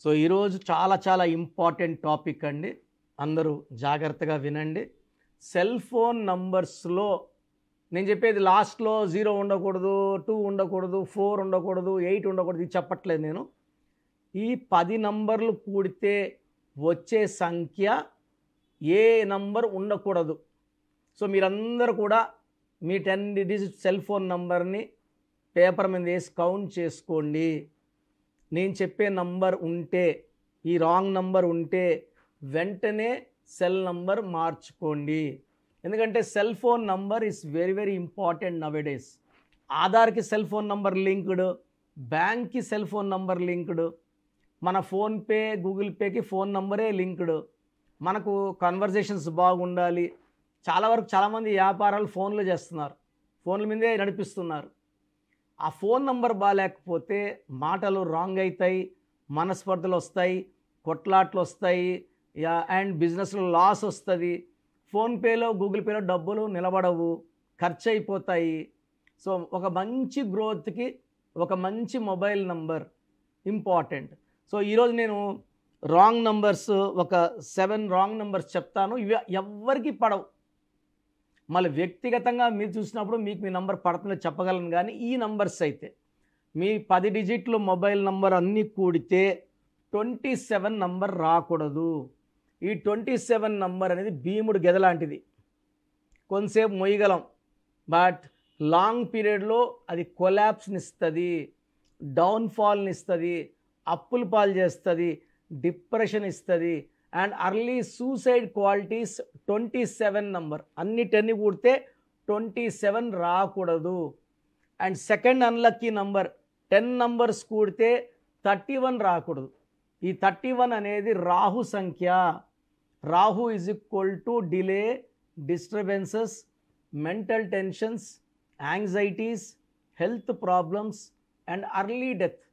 So ఈరోజు చాలా చాలా ఇంపార్టెంట్ టాపిక్ అండి. అందరూ జాగ్రత్తగా వినండి. సెల్ ఫోన్ నంబర్స్లో నేను చెప్పేది లాస్ట్లో 0 ఉండకూడదు, 2 ఉండకూడదు, 4 ఉండకూడదు, 8 ఉండకూడదు, ఇది చెప్పట్లేదు నేను. ఈ 10 నంబర్లు కూడితే వచ్చే సంఖ్య ఏ నంబర్ ఉండకూడదు. సో మీరందరూ కూడా మీ 10 డిజిట్ సెల్ ఫోన్ నంబర్ని పేపర్ మీద వేసి కౌంట్ చేసుకోండి. నేను చెప్పే నంబర్ ఉంటే, ఈ రాంగ్ నంబర్ ఉంటే వెంటనే సెల్ నంబర్ మార్చుకోండి. ఎందుకంటే cell phone number is very very important nowadays. ఆధార్కి సెల్ ఫోన్ నంబర్ లింక్డ్, బ్యాంక్కి సెల్ ఫోన్ నంబర్ లింక్డ్, మన ఫోన్పే గూగుల్ పేకి ఫోన్ నంబరే లింక్డ్. మనకు కన్వర్జేషన్స్ బాగుండాలి. చాలా వరకు చాలామంది వ్యాపారాలు ఫోన్లో చేస్తున్నారు, ఫోన్ల మీదే నడిపిస్తున్నారు. ఆ ఫోన్ నంబర్ బాగాలేకపోతే మాటలు రాంగ్ అవుతాయి, మనస్పర్ధలు వస్తాయి, కొట్లాట్లు వస్తాయి, అండ్ బిజినెస్లో లాస్ వస్తుంది. ఫోన్పేలో గూగుల్ పేలో డబ్బులు నిలబడవు, ఖర్చు అయిపోతాయి. సో ఒక మంచి గ్రోత్కి ఒక మంచి మొబైల్ నంబర్ ఇంపార్టెంట్. సో ఈరోజు నేను రాంగ్ నంబర్స్ ఒక 7 రాంగ్ నంబర్స్ చెప్తాను. ఇవి ఎవ్వరికి పడవు. మళ్ళీ వ్యక్తిగతంగా మీరు చూసినప్పుడు మీకు మీ నంబర్ పడుతుందో చెప్పగలను. కానీ ఈ నంబర్స్ అయితే మీ 10 డిజిట్లు మొబైల్ నంబర్ అన్నీ కూడితే 27 నంబర్ రాకూడదు. ఈ 27 నంబర్ అనేది భీముడు గెద లాంటిది. కొంతసేపు మొయ్యగలం, బట్ లాంగ్ పీరియడ్లో అది కొలాప్స్ని ఇస్తుంది, డౌన్ఫాల్ని ఇస్తుంది, అప్పుల పాలు చేస్తుంది, డిప్రెషన్ ఇస్తుంది, and early suicide qualities. 27 number అన్ని 10 కూడితే 27 రాకూడదు. And second unlucky number 10 numbers కూడితే 31 రాకూడదు. ఈ 31 అనేది రాహు సంఖ్య. Rahu is equal to delay, disturbances, mental tensions, anxieties, health problems and early death.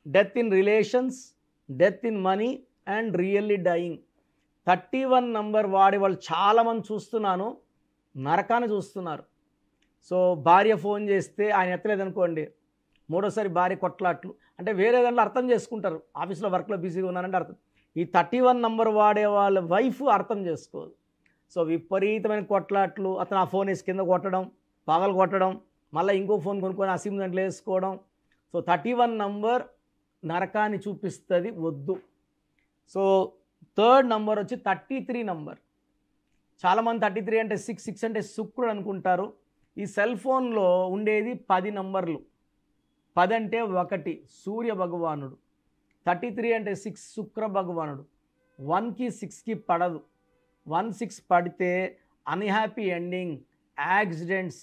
Death in relations, death in money and really dying. 31 number వాడే వాళ్ళు చాలామంది చూస్తున్నాను, నరకాన్ని చూస్తున్నారు. సో భార్య ఫోన్ చేస్తే ఆయన ఎత్తలేదనుకోండి, మూడోసారి భార్య కొట్లాట్లు. అంటే వేరే దాంట్లో అర్థం చేసుకుంటారు, ఆఫీస్లో వర్క్లో బిజీగా ఉన్నారంటే అర్థం. ఈ 31 నంబర్ వాడే వాళ్ళ వైఫ్ అర్థం చేసుకోదు. సో విపరీతమైన కొట్లాట్లు, అతను ఆ ఫోన్ వేసి కింద కొట్టడం, పగలు కొట్టడం, మళ్ళీ ఇంకో ఫోన్ కొనుక్కొని ఆ సిమ్ దాంట్లో వేసుకోవడం. సో 31 నంబర్ నరకాన్ని చూపిస్తుంది, వద్దు. సో థర్డ్ నంబర్ వచ్చి 33 నంబర్. చాలామంది 33 అంటే 6 అంటే శుక్రుడు అనుకుంటారు. ఈ సెల్ ఫోన్లో ఉండేది 10 నంబర్లు. 10 అంటే 1 సూర్య భగవానుడు, 33 అంటే 6 శుక్ర భగవానుడు. 1కి 6కి పడదు. 1-6 పడితే unhappy ending, accidents,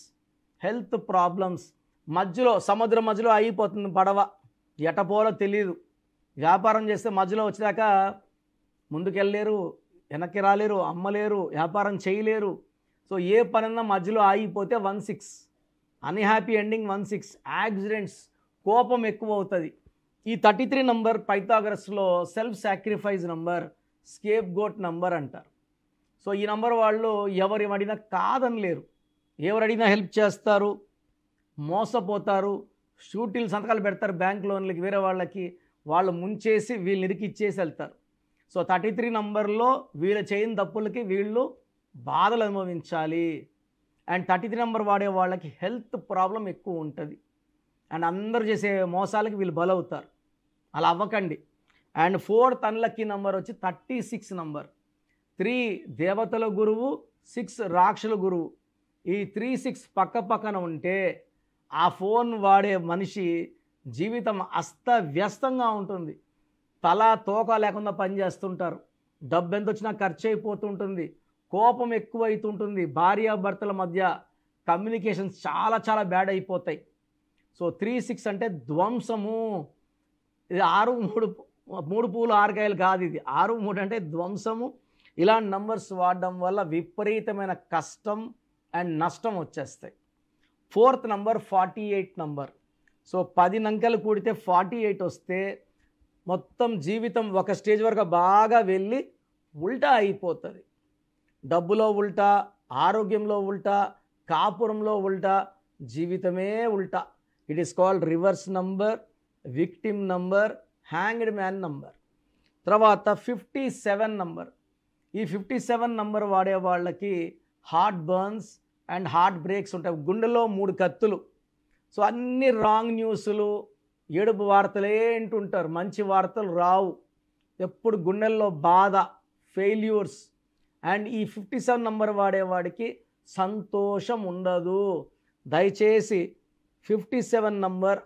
health problems. మధ్యలో సముద్రం మధ్యలో అయిపోతుంది పడవ, ఎటపోలో తెలియదు. వ్యాపారం చేస్తే మధ్యలో వచ్చాక ముందుకెళ్ళలేరు, వెనక్కి రాలేరు, అమ్మలేరు, వ్యాపారం చేయలేరు. సో ఏ పనన్నా మధ్యలో ఆగిపోతే 1-6 అన్హ్యాపీ ఎండింగ్, 1-6 యాక్సిడెంట్స్, కోపం ఎక్కువ అవుతుంది. ఈ 33 నంబర్ పైథాగరస్లో self sacrifice number, scape goat number అంటారు. సో ఈ నంబర్ వాళ్ళు ఎవరు అడిగినా కాదనలేరు, ఎవరు అడిగినా హెల్ప్ చేస్తారు, మోసపోతారు. షూటీలు సంతకాలు పెడతారు బ్యాంక్ లోన్లకి వేరే వాళ్ళకి, వాళ్ళు ముంచేసి వీళ్ళని ఇరికిచ్చేసి వెళ్తారు. సో 33 నంబర్లో వీళ్ళు చేయని తప్పులకి వీళ్ళు బాధలు అనుభవించాలి. అండ్ 33 నంబర్ వాడే వాళ్ళకి హెల్త్ ప్రాబ్లం ఎక్కువ ఉంటుంది. అండ్ అందరు చేసే మోసాలకి వీళ్ళు బలవుతారు. అలా అవ్వకండి. అండ్ ఫోర్త్ అన్లక్కీ నంబర్ వచ్చి 36 నంబర్. 3 దేవతల గురువు, 6 రాక్షసుల గురువు. ఈ 3-6 పక్క పక్కన ఉంటే ఆ ఫోన్ వాడే మనిషి జీవితం అస్తవ్యస్తంగా ఉంటుంది. తల తోక లేకుండా పనిచేస్తుంటారు. డబ్బు ఎంత వచ్చినా ఖర్చు అయిపోతుంటుంది, కోపం ఎక్కువ అవుతుంటుంది, భార్యాభర్తల మధ్య కమ్యూనికేషన్స్ చాలా చాలా బ్యాడ్ అయిపోతాయి. సో 3-6 అంటే ధ్వంసము. ఇది 6-3 పూలు 6 కాయలు కాదు, ఇది 6-3 అంటే ధ్వంసము. ఇలాంటి నంబర్స్ వాడడం వల్ల విపరీతమైన కష్టం అండ్ నష్టం వచ్చేస్తాయి. Fourth number 48 number. సో 10 అంకెలు కూడితే 48 వస్తే మొత్తం జీవితం ఒక స్టేజ్ వరకు బాగా వెళ్ళి ఉల్టా అయిపోతుంది. డబ్బులో ఉల్టా, ఆరోగ్యంలో ఉల్టా, కాపురంలో ఉల్టా, జీవితమే ఉల్టా. It is called reverse number, victim number, hanged man number. తర్వాత 57 నంబర్. ఈ 57 నంబర్ వాడే వాళ్ళకి heart burns and heart breaks ఉంటాయి. గుండెలో 3 కత్తులు. సో అన్ని రాంగ్ న్యూస్లు, ఏడుపు వార్తలే వింటుంటారు, మంచి వార్తలు రావు. ఎప్పుడు గుండెల్లో బాధ, ఫెయిల్యూర్స్. అండ్ ఈ 57 నంబర్ వాడేవాడికి సంతోషం ఉండదు. దయచేసి 57 నంబర్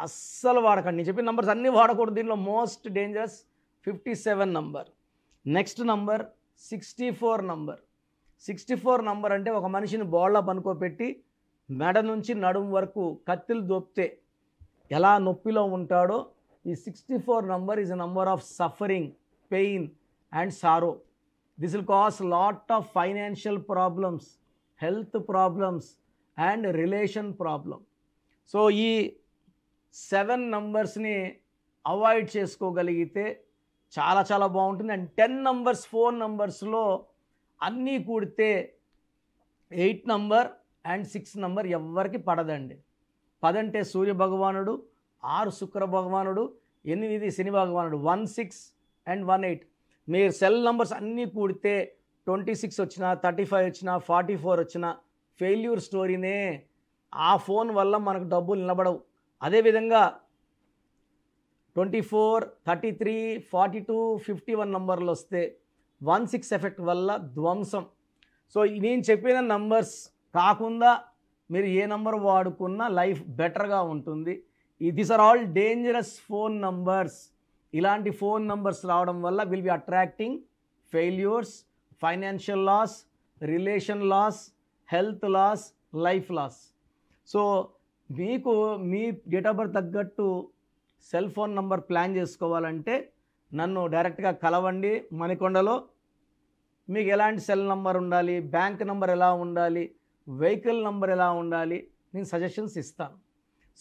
అస్సలు వాడకండి. నేను చెప్పిన నంబర్స్ అన్నీ వాడకూడదు. దీనిలో most dangerous 57 number. Next number 64 number. 64 number అంటే ఒక మనిషిని బోళ్ళ పనుకోబెట్టి మెడ నుంచి నడుం వరకు కత్తిలు దొప్పితే ఎలా నొప్పిలో ఉంటాడో, ఈ 64 number is a number of suffering, pain and sorrow. This will cause lot of financial problems, health problems and relation problem. So ఈ 7 నంబర్స్ని అవాయిడ్ చేసుకోగలిగితే చాలా చాలా బాగుంటుంది. అండ్ 10 నంబర్స్, 4 నంబర్స్లో అన్నీ కూడితే 8 నంబర్ అండ్ 6 నంబర్ ఎవ్వరికి పడదండి. 10 అంటే సూర్య భగవానుడు, 6 శుక్ర భగవానుడు, 8 శని భగవానుడు, 1 6 అండ్ 1 8. మీరు సెల్ నంబర్స్ అన్నీ కూడితే 26 వచ్చినా, 35 వచ్చినా, 44 వచ్చినా ఫెయిల్యూర్ స్టోరీనే. ఆ ఫోన్ వల్ల మనకు డబ్బులు నిలబడవు. అదేవిధంగా 24, 33, 42, 51 నంబర్లు వస్తే 16 ఎఫెక్ట్ వల్ల ధ్వంసం. సో నేను చెప్పిన నంబర్స్ కాకుండా మీరు ఏ నంబర్ వాడుకున్నా లైఫ్ బెటర్గా ఉంటుంది. These are all dangerous phone numbers. ఇలాంటి ఫోన్ నంబర్స్ రావడం వల్ల will be attracting failures, financial loss, relation loss, health loss, life loss. So మీకు మీ డేట్ ఆఫ్ బర్త్ తగ్గట్టు సెల్ ఫోన్ నంబర్ ప్లాన్ చేసుకోవాలంటే నన్ను డైరెక్ట్గా కలవండి మణికొండలో. మీకు ఎలాంటి సెల్ నంబర్ ఉండాలి, బ్యాంక్ నంబర్ ఎలా ఉండాలి, వెహికల్ నంబర్ ఎలా ఉండాలి, నేను సజెషన్స్ ఇస్తాను.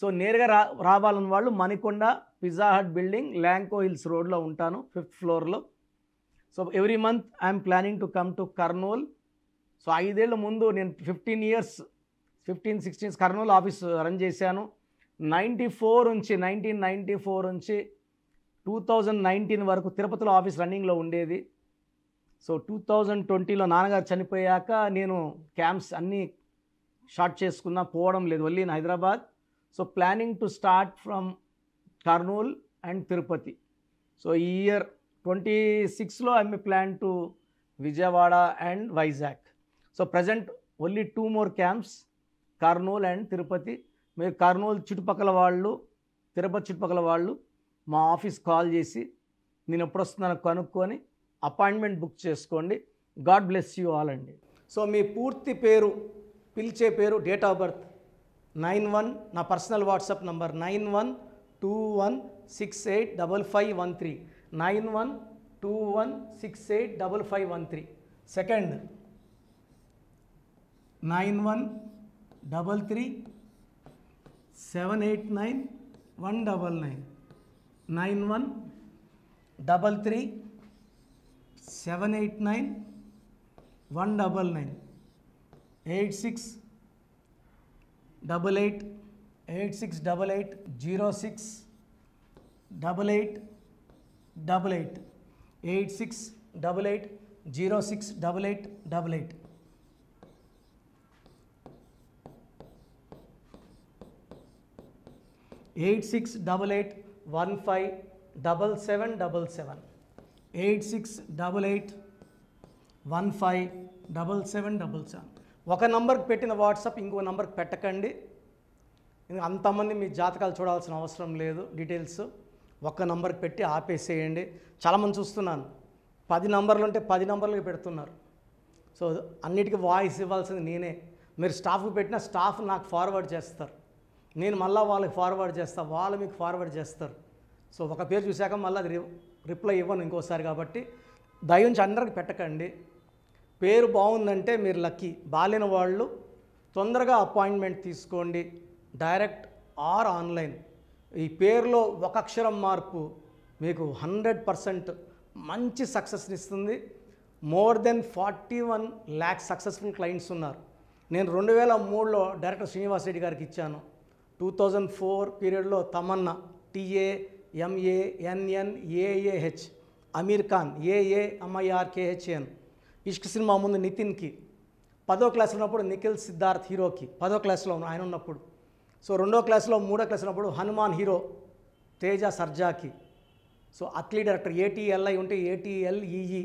సో నేరుగా రావాలని వాళ్ళు Manikonda pizza hut building, Lanco hills రోడ్లో ఉంటాను, 5th ఫ్లోర్లో. So every month I'm planning to come to Kurnool. So 5 ఏళ్ల ముందు నేను 15-16 కర్నూలు ఆఫీస్ రన్ చేశాను. 1994 నుంచి 2019 వరకు తిరుపతిలో ఆఫీస్ రన్నింగ్లో ఉండేది. సో 2020లో నాన్నగారు చనిపోయాక నేను క్యాంప్స్ అన్నీ షార్ట్ చేసుకున్నా, పోవడం లేదు, వెళ్ళి Hyderabad. So planning to start from Kurnool and Tirupati. So ఈ ఇయర్ 26లో I may plan to Vijayawada and Vizag. So present only 2 more camps, Kurnool and Tirupati. మీరు కర్నూలు చుట్టుపక్కల వాళ్ళు, తిరుపతి చుట్టుపక్కల వాళ్ళు మా ఆఫీస్ కాల్ చేసి నేను ఎప్పుడు వస్తున్నానో కనుక్కొని అపాయింట్మెంట్ బుక్ చేసుకోండి. గాడ్ బ్లెస్ యూ ఆల్ అండి. సో మీ పూర్తి పేరు, పిలిచే పేరు, డేట్ ఆఫ్ బర్త్ 91, నా పర్సనల్ వాట్సాప్ నంబర్ 9121685513, 9121685513. సెకండ్ 9133789199, 9133789199, 8688068888, 8688068888. 8688157777, 8688157777. ఒక నంబర్కి పెట్టిన వాట్సాప్ ఇంకో నంబర్కి పెట్టకండి. అంతమంది మీ జాతకాలు చూడాల్సిన అవసరం లేదు. డీటెయిల్స్ ఒక్క నంబర్కి పెట్టి ఆపేసేయండి. చాలామంది చూస్తున్నాను 10 నంబర్లు ఉంటే 10 నంబర్లకి పెడుతున్నారు. సో అన్నిటికీ వాయిస్ ఇవ్వాల్సింది నేనే. మీరు స్టాఫ్కి పెట్టిన స్టాఫ్ నాకు ఫార్వర్డ్ చేస్తారు, నేను మళ్ళీ వాళ్ళకి ఫార్వర్డ్ చేస్తాను, వాళ్ళు మీకు ఫార్వర్డ్ చేస్తారు. సో ఒక పేరు చూశాక మళ్ళీ అది రిప్లై ఇవ్వను ఇంకోసారి. కాబట్టి దయించి అందరికి పెట్టకండి. పేరు బాగుందంటే మీరు లక్కీ. బాలేని వాళ్ళు తొందరగా అపాయింట్మెంట్ తీసుకోండి, డైరెక్ట్ ఆర్ ఆన్లైన్. ఈ పేరులో ఒక అక్షరం మార్పు మీకు 100% మంచి సక్సెస్ని ఇస్తుంది. More than 41 lakhs successful clients ఉన్నారు. నేను 2003లో డైరెక్టర్ శ్రీనివాస్ రెడ్డి గారికి ఇచ్చాను. 2004 పీరియడ్లో తమన్నా TAMANNAAH అమీర్ ఖాన్, AAMIRKHAN, ఇష్క్ సినిమా ముందు నితిన్కి, 10వ క్లాస్ ఉన్నప్పుడు నిఖిల్ సిద్ధార్థ్ హీరోకి, 10వ క్లాస్లో ఆయన ఉన్నప్పుడు. సో 2వ క్లాస్లో 3వ క్లాస్ ఉన్నప్పుడు హనుమాన్ హీరో తేజ సర్జాకి. సో అథ్లీ డైరెక్టర్ ATLI ఉంటే ATLEE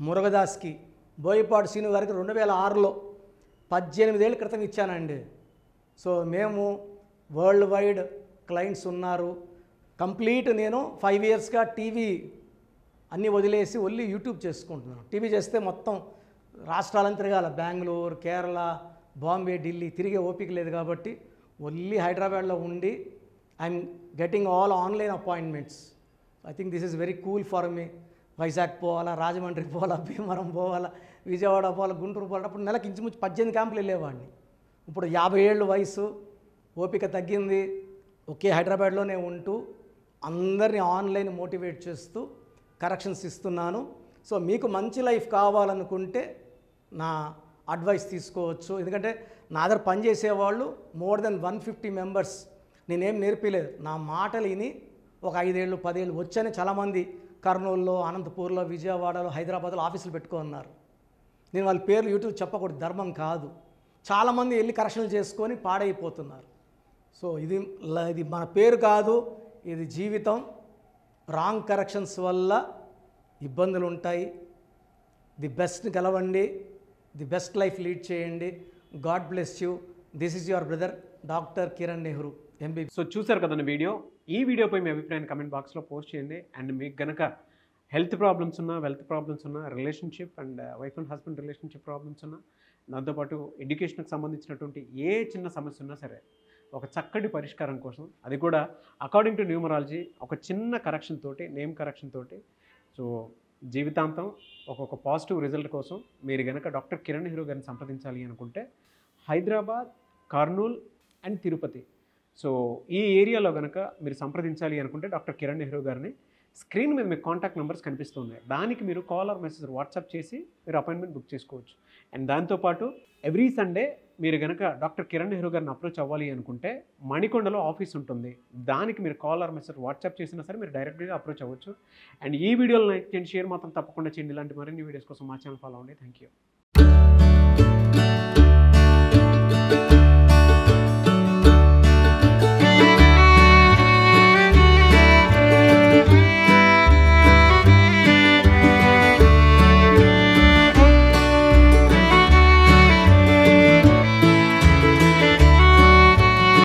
మురుగదాస్కి, బోయపాటి శ్రీను గారికి 2006లో 18 ఏళ్ళ క్రితం ఇచ్చానండి. సో మేము వరల్డ్ వైడ్ క్లయింట్స్ ఉన్నారు. కంప్లీట్ నేను 5 ఇయర్స్గా టీవీ అన్నీ వదిలేసి ఓన్లీ యూట్యూబ్ చేసుకుంటున్నాను. టీవీ చేస్తే మొత్తం రాష్ట్రాలను తిరగాల, బెంగళూరు, కేరళ, బాంబే, ఢిల్లీ తిరిగే ఓపిక లేదు కాబట్టి ఓన్లీ హైదరాబాద్లో ఉండి I'm getting all online appointments. I think this is very cool for me. Vizag పోవాలా, రాజమండ్రి పోవాలా, భీమవరం పోవాలా, విజయవాడ పోవాలా, గుంటూరు పోవాలా. అప్పుడు నెలకి ఇంచుమించు 18 క్యాంపులు వెళ్ళేవాడిని. ఇప్పుడు 50 ఏళ్ళు వయసు, ఓపిక తగ్గింది. ఒకే హైదరాబాద్లోనే ఉంటూ అందరినీ ఆన్లైన్ మోటివేట్ చేస్తూ కరెక్షన్స్ ఇస్తున్నాను. సో మీకు మంచి లైఫ్ కావాలనుకుంటే నా అడ్వైస్ తీసుకోవచ్చు. ఎందుకంటే నా దగ్గర పనిచేసేవాళ్ళు మోర్ దెన్ 150 మెంబర్స్. నేనేం నేర్పిలేదు, నా మాటలు విని ఒక 5 ఏళ్ళు 10 ఏళ్ళు వచ్చని చాలామంది కర్నూలులో, అనంతపూర్లో, విజయవాడలో, హైదరాబాద్లో ఆఫీసులు పెట్టుకున్నారు. నేను వాళ్ళ పేర్లు యూట్యూబ్ చెప్పకూడదు, ధర్మం కాదు. చాలామంది వెళ్ళి కరెక్షన్లు చేసుకొని పాడైపోతున్నారు. సో ఇది మన పేరు కాదు, ఇది జీవితం. రాంగ్ కరెక్షన్స్ వల్ల ఇబ్బందులు ఉంటాయి. ది బెస్ట్ గెలవండి, ది బెస్ట్ లైఫ్ లీడ్ చేయండి. God bless you. This is your brother doctor Kiran Nehru MB. So చూసారు కదండి వీడియో. ఈ వీడియోపై మీ అభిప్రాయాన్ని కమెంట్ బాక్స్లో పోస్ట్ చేయండి. అండ్ మీకు కనుక హెల్త్ ప్రాబ్లమ్స్ ఉన్నా, వెల్త్ ప్రాబ్లమ్స్ ఉన్నా, relationship and wife and husband relationship problems ఉన్నా, దాంతోపాటు ఎడ్యుకేషన్కి సంబంధించినటువంటి ఏ చిన్న సమస్య ఉన్నా సరే ఒక చక్కటి పరిష్కారం కోసం, అది కూడా అకార్డింగ్ టు న్యూమరాలజీ, ఒక చిన్న కరెక్షన్ తోటి, నేమ్ కరెక్షన్ తోటి, సో జీవితాంతం ఒక్కొక్క పాజిటివ్ రిజల్ట్ కోసం మీరు కనుక డాక్టర్ కిరణ్ నెహ్రూ గారిని సంప్రదించాలి అనుకుంటే హైదరాబాద్, కర్నూల్ అండ్ తిరుపతి, సో ఈ ఏరియాలో కనుక మీరు సంప్రదించాలి అనుకుంటే డాక్టర్ కిరణ్ నెహ్రూ గారిని స్క్రీన్ మీద మీకు కాంటాక్ట్ నెంబర్స్ కనిపిస్తున్నాయి. దానికి మీరు కాల్ ఆర్ మెసేజ్ వాట్సాప్ చేసి మీరు అపాయింట్మెంట్ బుక్ చేసుకోవచ్చు. అండ్ దాంతోపాటు ఎవ్రీ సండే మీరు కనుక డాక్టర్ కిరణ్ నెహ్రూ గారిని అప్రోచ్ అవ్వాలి అనుకుంటే మణికొండలో ఆఫీస్ ఉంటుంది. దానికి మీరు కాల్ ఆర్ మెసేజ్ వాట్సాప్ చేసినా సరే మీరు డైరెక్ట్గా అప్రోచ్ అవ్వచ్చు. అండ్ ఈ వీడియోలో లైక్ చేయండి, షేర్ మాత్రం తప్పకుండా చేయండి. ఇలాంటి మరిన్ని వీడియోస్ కోసం మా ఛానల్ ఫాలో అవ్వండి. Thank you.